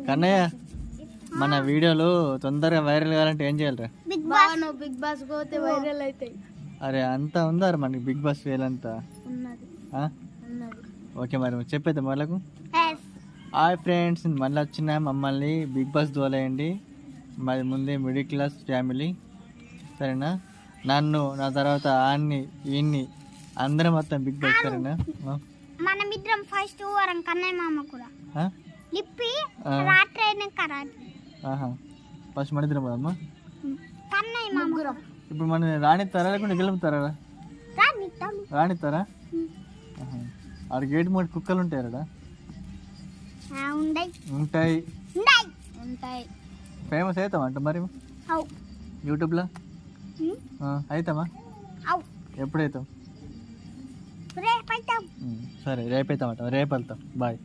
కన్నయ్య మన వీడియోలు తొందరగా వైరల్ కావాలంటే ఏం చేయాలరా? బిగ్ బాస్ పోతే వైరల్ అవుతాయి. అరే అంతా ఉందా మనకి బిగ్ బాస్ వేలంతా? ఓకే మరి చెప్పేద్దాం వాళ్ళకు. హాయ్ ఫ్రెండ్స్, మళ్ళీ వచ్చిన మమ్మల్ని బిగ్ బాస్ దోలేయండి. మాది ముందే మిడిల్ క్లాస్ ఫ్యామిలీ, సరేనా? నన్ను నా తర్వాత ఆన్ని ఈయన్ని అందరం మొత్తం బిగ్ బాస్, సరేనా? మనమిద్దరం ఫస్ట్ వారం కన్నయ్య మామ కూడా లిప్పి రాత్రి ఫస్ట్ మన ఇద్దరం కదమ్మా కన్నయ్య మామ. ఇప్పుడు మన రాణిస్తారా లేకుంటే గెలుపుతారా? రాణిస్తారా? ఆడ గేట్ మూడు కుక్కలు ఉంటాయరా? ఉంటాయి. ఫేమస్ అవుతామంట మరి యూట్యూబ్లో? అవుతామా? ఎప్పుడైతాం? రేపు అవుతాం. సరే రేపు అవుతామంట. రేపు వెళ్తాం. బాయ్.